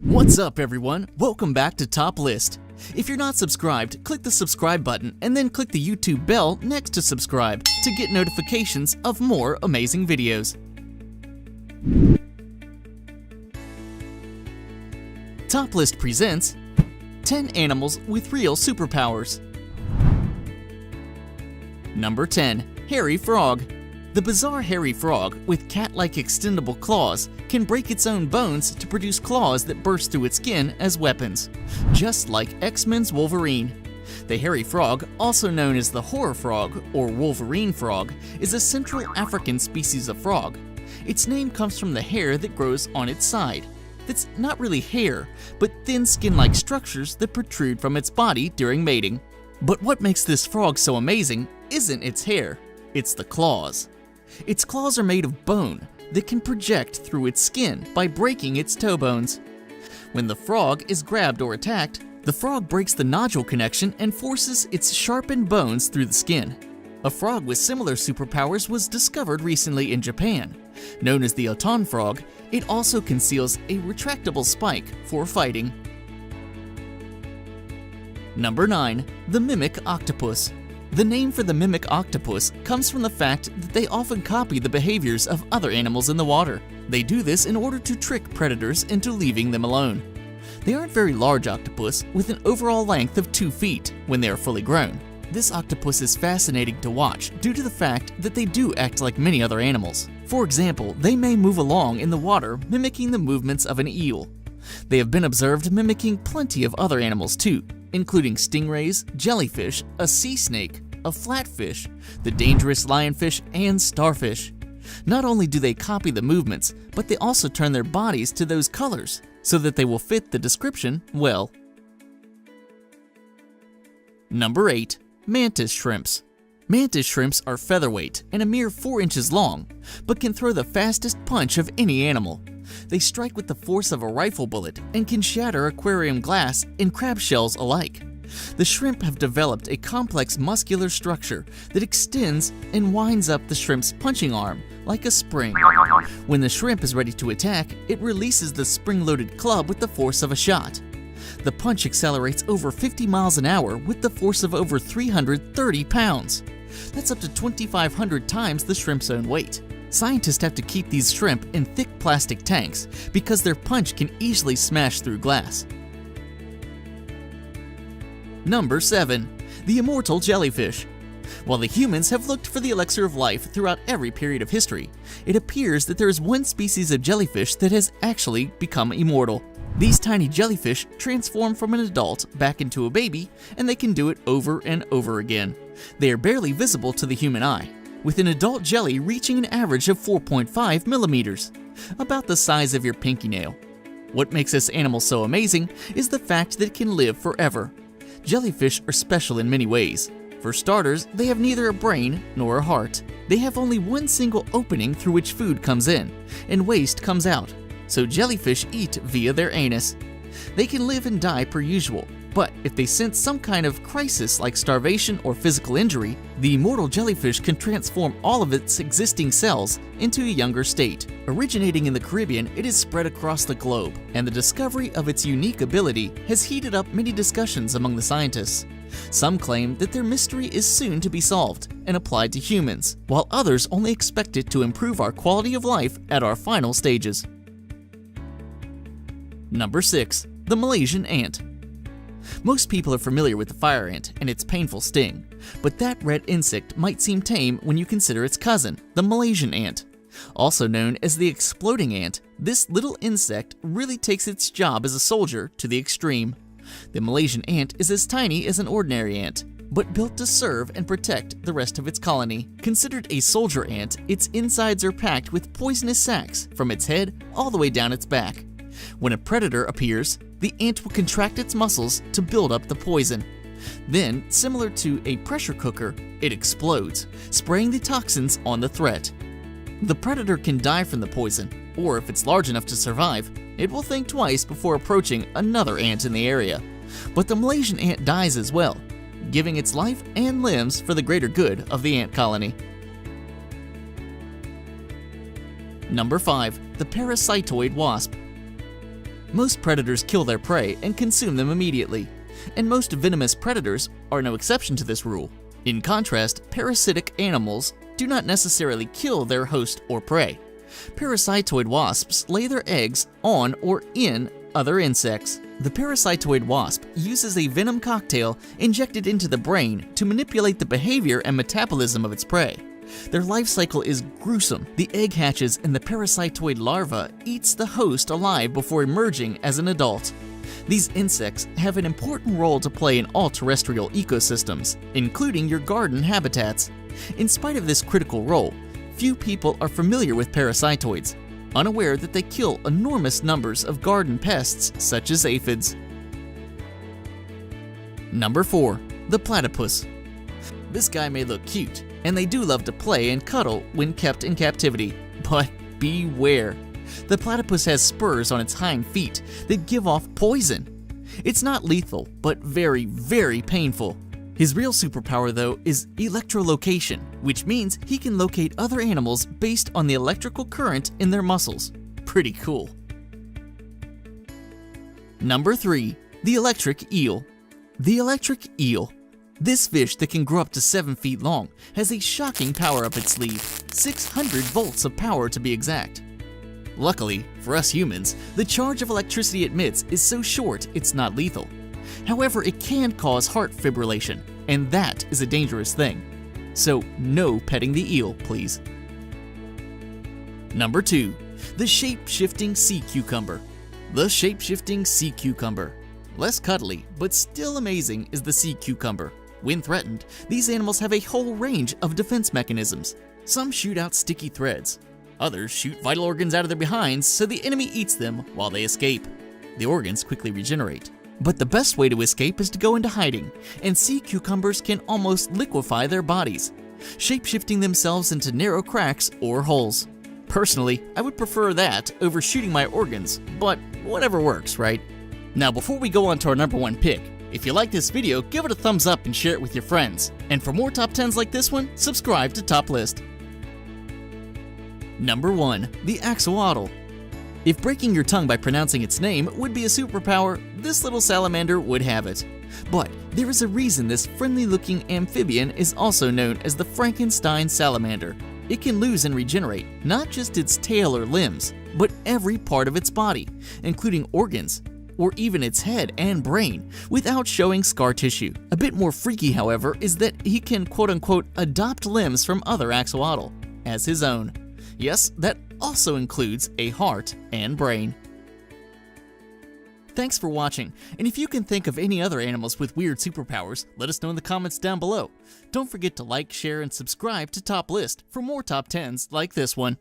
What's up everyone? Welcome back to Top List. If you're not subscribed, click the subscribe button and then click the YouTube bell next to subscribe to get notifications of more amazing videos. Top List presents 10 animals with real superpowers. Number 10. Hairy Frog. The bizarre hairy frog, with cat-like extendable claws, can break its own bones to produce claws that burst through its skin as weapons, just like X-Men's Wolverine. The hairy frog, also known as the horror frog or Wolverine frog, is a Central African species of frog. Its name comes from the hair that grows on its side. That's not really hair, but thin skin-like structures that protrude from its body during mating. But what makes this frog so amazing isn't its hair, it's the claws. Its claws are made of bone that can project through its skin by breaking its toe bones. When the frog is grabbed or attacked, the frog breaks the nodule connection and forces its sharpened bones through the skin. A frog with similar superpowers was discovered recently in Japan. Known as the Otan frog, it also conceals a retractable spike for fighting. Number 9. The Mimic Octopus. The name for the mimic octopus comes from the fact that they often copy the behaviors of other animals in the water. They do this in order to trick predators into leaving them alone. They aren't very large octopus, with an overall length of 2 feet when they are fully grown. This octopus is fascinating to watch due to the fact that they do act like many other animals. For example, they may move along in the water mimicking the movements of an eel. They have been observed mimicking plenty of other animals too, including stingrays, jellyfish, a sea snake, a flatfish, the dangerous lionfish, and starfish. Not only do they copy the movements, but they also turn their bodies to those colors so that they will fit the description well. Number 8. Mantis shrimps. Mantis shrimps are featherweight and a mere 4 inches long, but can throw the fastest punch of any animal. They strike with the force of a rifle bullet and can shatter aquarium glass and crab shells alike. The shrimp have developed a complex muscular structure that extends and winds up the shrimp's punching arm like a spring. When the shrimp is ready to attack, it releases the spring-loaded club with the force of a shot. The punch accelerates over 50 miles an hour with the force of over 330 pounds. That's up to 2,500 times the shrimp's own weight. Scientists have to keep these shrimp in thick plastic tanks because their punch can easily smash through glass. Number 7. The immortal jellyfish. While the humans have looked for the elixir of life throughout every period of history, it appears that there is one species of jellyfish that has actually become immortal. These tiny jellyfish transform from an adult back into a baby, and they can do it over and over again. They are barely visible to the human eye, with an adult jelly reaching an average of 4.5 millimeters, about the size of your pinky nail. What makes this animal so amazing is the fact that it can live forever. Jellyfish are special in many ways. For starters, they have neither a brain nor a heart. They have only one single opening through which food comes in and waste comes out, so jellyfish eat via their anus. They can live and die per usual, but if they sense some kind of crisis like starvation or physical injury, the immortal jellyfish can transform all of its existing cells into a younger state. Originating in the Caribbean, it is spread across the globe, and the discovery of its unique ability has heated up many discussions among the scientists. Some claim that their mystery is soon to be solved and applied to humans, while others only expect it to improve our quality of life at our final stages. Number 6. The Malaysian ant. Most people are familiar with the fire ant and its painful sting, but that red insect might seem tame when you consider its cousin, the Malaysian ant. Also known as the exploding ant, this little insect really takes its job as a soldier to the extreme. The Malaysian ant is as tiny as an ordinary ant, but built to serve and protect the rest of its colony. Considered a soldier ant, its insides are packed with poisonous sacs from its head all the way down its back. When a predator appears, the ant will contract its muscles to build up the poison. Then, similar to a pressure cooker, it explodes, spraying the toxins on the threat. The predator can die from the poison, or if it's large enough to survive, it will think twice before approaching another ant in the area. But the Malaysian ant dies as well, giving its life and limbs for the greater good of the ant colony. Number 5. The parasitoid wasp. Most predators kill their prey and consume them immediately, and most venomous predators are no exception to this rule. In contrast, parasitic animals do not necessarily kill their host or prey. Parasitoid wasps lay their eggs on or in other insects. The parasitoid wasp uses a venom cocktail injected into the brain to manipulate the behavior and metabolism of its prey. Their life cycle is gruesome. The egg hatches and the parasitoid larva eats the host alive before emerging as an adult. These insects have an important role to play in all terrestrial ecosystems, including your garden habitats. In spite of this critical role, few people are familiar with parasitoids, unaware that they kill enormous numbers of garden pests such as aphids. Number 4. The platypus. This guy may look cute, and they do love to play and cuddle when kept in captivity, but beware. The platypus has spurs on its hind feet that give off poison. It's not lethal, but very, very painful. His real superpower, though, is electrolocation, which means he can locate other animals based on the electrical current in their muscles. Pretty cool. Number 3. The electric eel. The electric eel. This fish that can grow up to 7 feet long has a shocking power up its sleeve, 600 volts of power to be exact. Luckily, for us humans, the charge of electricity it emits is so short it's not lethal. However, it can cause heart fibrillation, and that is a dangerous thing. So no petting the eel, please. Number 2. The shape-shifting sea cucumber. The shape-shifting sea cucumber. Less cuddly, but still amazing is the sea cucumber. When threatened, these animals have a whole range of defense mechanisms. Some shoot out sticky threads. Others shoot vital organs out of their behinds so the enemy eats them while they escape. The organs quickly regenerate. But the best way to escape is to go into hiding, and sea cucumbers can almost liquefy their bodies, shape-shifting themselves into narrow cracks or holes. Personally, I would prefer that over shooting my organs, but whatever works, right? Now before we go on to our number 1 pick, if you like this video, give it a thumbs up and share it with your friends. And for more top 10s like this one, subscribe to Top List. Number 1. The axolotl. If breaking your tongue by pronouncing its name would be a superpower, this little salamander would have it. But there is a reason this friendly-looking amphibian is also known as the Frankenstein salamander. It can lose and regenerate not just its tail or limbs, but every part of its body, including organs, or even its head and brain, without showing scar tissue. A bit more freaky, however, is that he can quote-unquote adopt limbs from other axolotl as his own. Yes, that also includes a heart and brain. Thanks for watching, and if you can think of any other animals with weird superpowers, let us know in the comments down below. Don't forget to like, share, and subscribe to Top List for more top 10s like this one.